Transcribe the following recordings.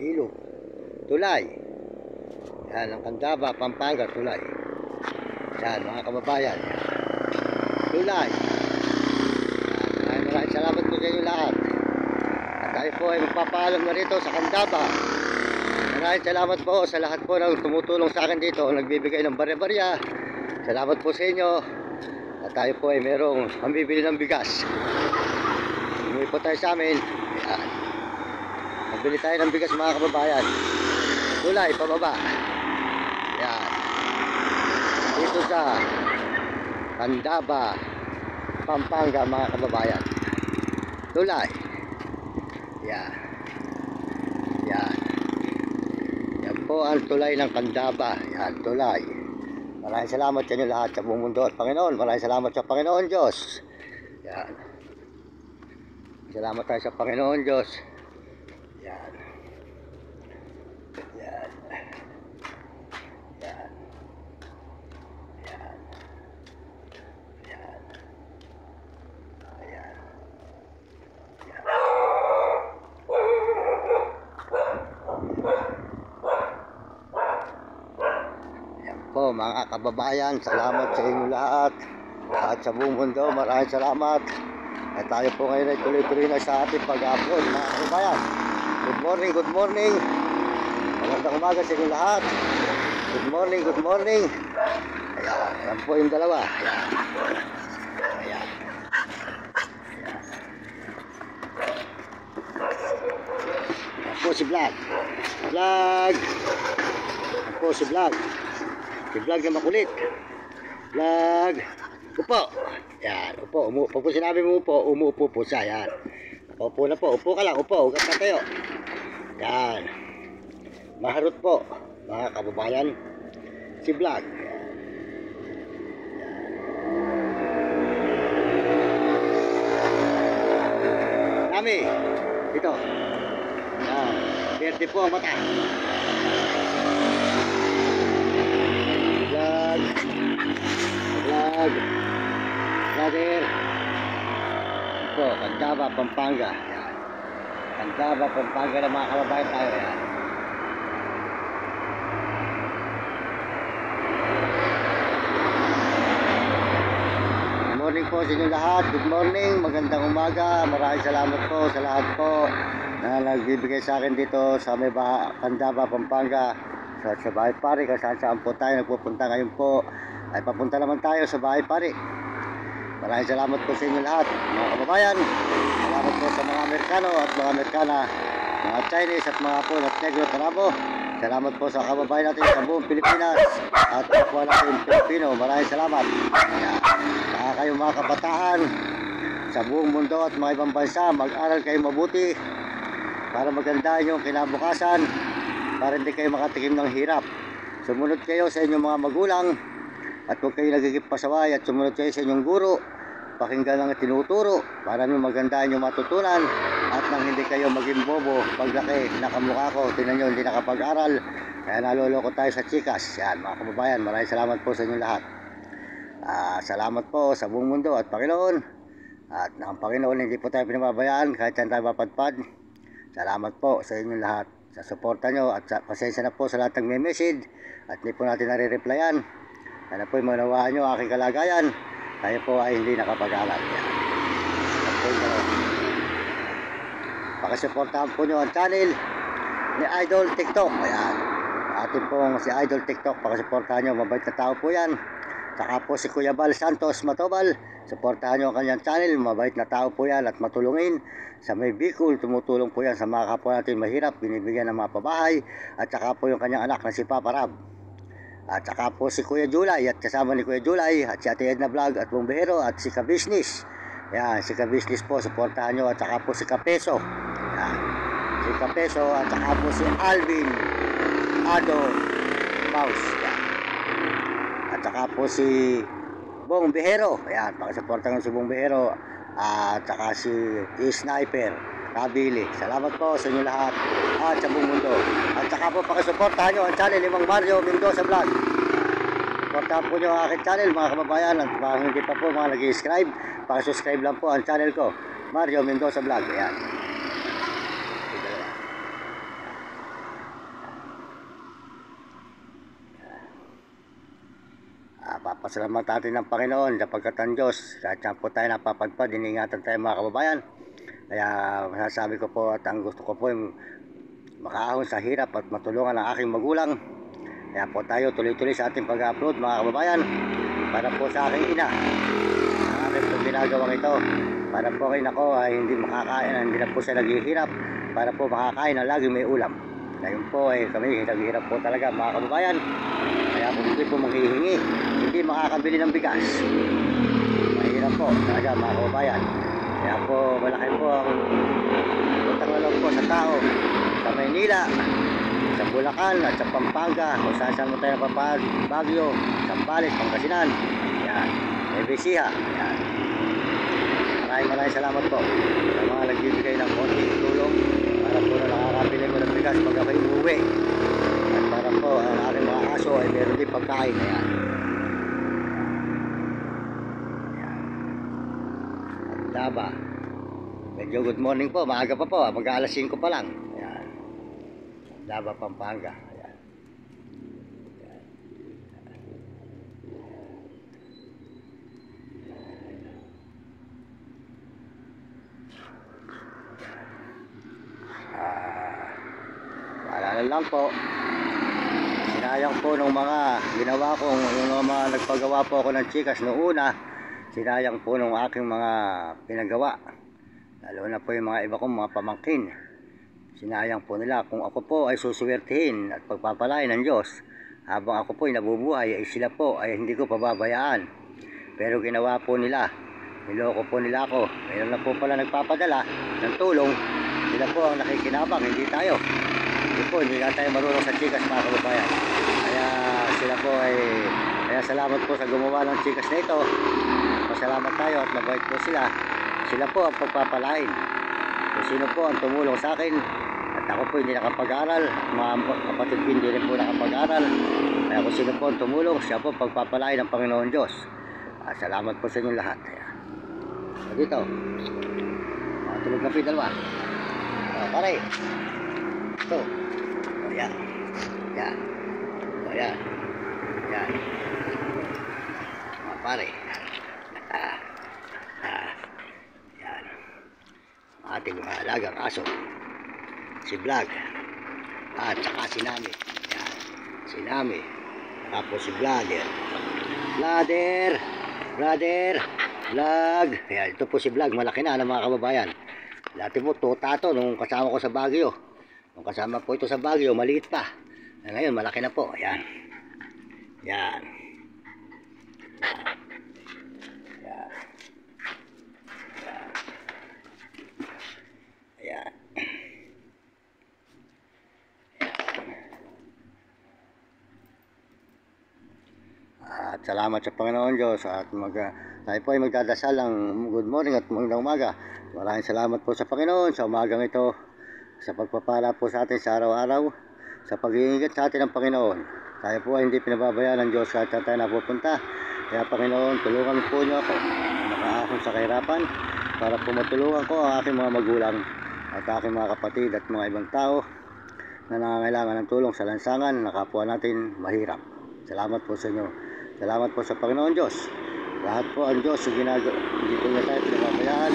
ilog, tulay. Yan ang Candaba, Pampanga, tulay. Yan mga kababayan. Tulay. Yan, maraming salamat po sa inyo lahat. At tayo po ay magpapaalam na rito sa Candaba. Maraming salamat po sa lahat po ng tumutulong sa akin dito, nagbibigay ng barya-barya. Salamat po sa inyo. At tayo po ay merong pambibili ng bigas. Umuwi po tayo sa amin. Yan. Magbili tayo ng bigas mga kababayan. Tulay, pababa. Yan. Dito sa Candaba, Pampanga mga kababayan. Tulay. Yan. Yan. Yan po ang tulay ng Candaba. Yan, tulay. Maraming salamat sa inyo lahat sa buong mundo at Panginoon. Maraming salamat sa Panginoon Diyos. Yan. Salamat tayo sa Panginoon Diyos. Yan. Yan. Yan. Yan. Yan. Ayan. Yan. Yan po mga kababayan, salamat sa inyo lahat at sa buong mundo. Maraming salamat. At tayo po ngayon ay tuloy-tuloy na sa ating pag-upload mga kababayan. Good morning, good morning. Magandang umaga sa inyo lahat. Good morning, good morning. Ayan, ayan po yung dalawa. Ayan. Ayan. Ayan po si Vlog. Vlog. Ayan po si Vlog. Si Vlog na makulit. Vlog. Upo. Yan, upo. Pag po sinabi mo upo, umuupo po siya. Yan. Upo na po. Upo ka lang. Upo. Huwag ka tayo. Yan. Maharot po, mga kababayan. Si Vlog. Nami. Ito. Yan. Berde po ang mata. Vlog. Vlog. Brother. Ito, Candaba, Pampanga. Yan. Candaba, Pampanga na mga kababayan tayo. Yan. Good morning po sa inyo lahat. Good morning, magandang umaga. Maraming salamat po sa lahat po na nagbibigay sa akin dito sa may Candaba, Pampanga. Sa Bahay Pare, kung saan po tayo nagpupunta ngayon po. Ay papunta naman tayo sa Bahay Pare. Maraming salamat po sa inyo lahat mga kababayan. Salamat po sa mga Amerikano at mga Amerikana, mga Chinese at mga Hapon at Negro at Arabo. Salamat po sa kababayan natin sa buong Pilipinas at kapwa natin Pilipino. Maraming salamat. Kaya kayo mga kabataan sa buong mundo at mga ibang bansa, mag-aral kayo mabuti para magandahan yung kinabukasan, para hindi kayo makatikim ng hirap. Sumunod kayo sa inyong mga magulang at huwag kayo nagiging pasaway at sumunod kayo sa inyong guro. Pakinggan ang tinuturo para nyo magandahan yung matutunan at nang hindi kayo maging bobo paglaki. Nakamukha ko, tinan nyo, hindi nakapag-aral, kaya naloloko tayo sa chikas. Yan mga kababayan, maraming salamat po sa inyo lahat. Salamat po sa buong mundo at Panginoon. At ng Panginoon hindi po tayo pinababayaan kahit saan tayo mapadpad. Salamat po sa inyo lahat sa suporta nyo at pasensya na po sa lahat ng may message at hindi po natin nare-replyan. Sana po manawaan nyo aking kalagayan. Tayo po ay hindi nakapag-aral. Pakisuportahan po nyo ang channel ni Idol TikTok. Ayan. Atin pong si Idol TikTok. Pakisuportahan nyo. Mabait na tao po yan. Saka po si Kuya Bal Santos Matobal. Suportahan nyo ang kanyang channel. Mabait na tao po yan at matulungin. Sa may Bicol, tumutulong po yan sa mga kapwa natin mahirap. Binibigyan ng mga pabahay. At saka po yung kanyang anak na si Papa Rab. At saka po si Kuya Julay at kasama ni Kuya Julay at si Ate Edna Vlog at Bumbero at si Ka-Business. Yan, si Ka-Business po, suportahan nyo. At saka po si Kapeso. Yan, si Kapeso at saka po si Alvin Ado Paus. Yan. At saka po si Bong Bihero. Yan, pakisuportahan nyo si Bong Bihero. At saka si Sniper Kabili. Salamat po sa inyo lahat at sa buong mundo. At saka po pakisuportahan nyo ang channel ni Mang Mario Mendoza Vlog. Suportahan po nyo ang aking channel mga kababayan. At kung hindi pa po mga nag-subscribe, pakisubscribe lang po ang channel ko, Mario Mendoza Vlog. Ayan. Pasalamat natin ng Panginoon sapagkat ang Diyos, kahit saan po tayo napapagpad, iningatan tayo mga kababayan. Kaya masasabi ko po at ang gusto ko po ay makaahon sa hirap at matulungan ang aking magulang. Kaya po tayo tuloy-tuloy sa ating pag-upload mga kababayan. Para po sa aking ina, ang aking po ginagawang ito. Para po kayo nako ay hindi makakain, hindi na po siya naghihirap. Para po makakain na lagi may ulam. Ngayon po ay kami naghihirap po talaga mga kababayan. Kaya po hindi po manghihingi, hindi makakabili ng bigas. Mahirap po talaga mga kababayan. Kaya po malaki po ang utang na loob po sa tao sa Maynila, sa Bulacan at sa Pampanga, kung saan mo tayo napapag, Baguio, Zambales, Pangasinan, yan, Ebesiha, yan. Maraming salamat po sa mga nagbibigay ng konting tulong para po na nakakabili mo ng bigas pag ako'y umuwi. At para po ang aking mga aso ay meron din pagkain. Ayan. Ayan. At Daba. Medyo good morning po. Maaga pa po. Mag-aalas 5 pa lang. Ayan. Daba, Pampanga. Ayan. Paalala lang po, sinayang po nung mga ginawa kong, yung mga nagpagawa po ako ng chikas noong una, sinayang po nung aking mga pinagawa, lalo na po yung mga iba kong mga pamangkin. Sinayang po nila. Kung ako po ay susuwertihin at pagpapalain ng Diyos habang ako po ay nabubuhay, ay sila po ay hindi ko pababayaan. Pero ginawa po nila, niloko po nila ako. Mayroon na po pala nagpapadala ng tulong, sila po ang nakikinabang, hindi tayo. Hindi nga tayo marunong sa chikas mga kababayan. Kaya sila po ay, kaya salamat po sa gumawa ng chikas na ito. Pasalamat tayo at mabait po sila. Sila po ang pagpapalain. Kung sino po ang tumulong sa akin, at ako po hindi nakapag-aral, mga kapatid ko hindi rin po nakapag-aral. Kaya kung sino po ang tumulong, siya po pagpapalain ng Panginoon Diyos. Salamat po sa inyong lahat. Dito, tulog na po yung dalawa. Pare, ito. Yan. Yan. Yan. Yan. Mga pare. Yan. Ating mga alagang aso. Si Vlog. At saka si Nami. Yan. Si Nami. Tapos si Vlogger. Vlogger. Vlog. Yan. Ito po si Vlog. Malaki na mga kababayan. Dati po tuta to nung kasama ko sa Baguio. Nung kasama po ito sa Baguio, maliit pa. Ngayon, malaki na po. Ayan. Yan. Yan. Ayan. At salamat sa Panginoon Diyos at tayo po ay magdadasal ng good morning at magandang umaga. Maraming salamat po sa Panginoon sa umagang ito, sa pagpapala po sa atin sa araw-araw, sa pag-iingat sa atin ng Panginoon. Tayo po ay hindi pinababayaan ng Diyos kahit tayo napupunta. Kaya Panginoon, tulungan po niyo ako na makaahon sa kahirapan para po matulungan ko ang aking mga magulang at aking mga kapatid at mga ibang tao na nangangailangan ng tulong sa lansangan na kapwa natin mahirap. Salamat po sa inyo. Salamat po sa Panginoon Diyos. Lahat po ang Diyos yung hindi po niya tayo pinababayaan.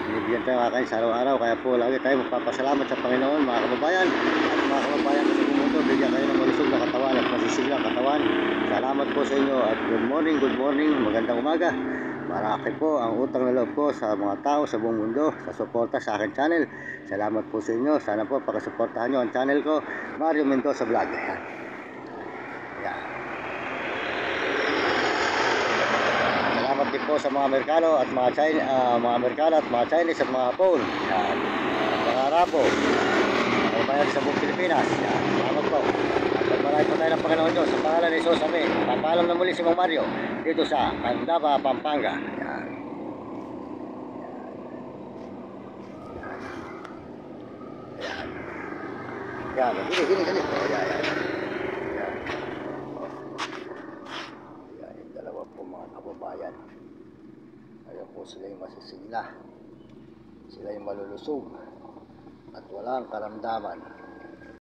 Binibigyan tayo kakain sa araw-araw. Kaya po lagi tayo magpapasalamat sa Panginoon mga kababayan. At mga kababayan sa mundo, bigyan kayo ng malusog na katawan at masisiglang katawan. Salamat po sa inyo at good morning, magandang umaga. Marami po ang utang na loob ko sa mga tao sa buong mundo sa suporta sa aking channel. Salamat po sa inyo. Sana po pakasuportahan nyo ang channel ko, Mario Mendoza Vlog. Ayan. Ayan. Salamat din po sa mga Amerikano at mga Chinese at mga Hapon. Yan. Mga Arabo. Mga bayan sa buong Pilipinas. Yan. Salamat po. At magmaray po tayo ng Panginoon Diyos. Sa pangalan ni Jesus, amen. Papaalam na muli si Mang Mario dito sa Candaba, Pampanga. Yan. Yan. Gini. Oh, yan. Dalawa po mga kababayan. Ayaw po sila yung masisigla, sila yung malulusog at walang karamdaman.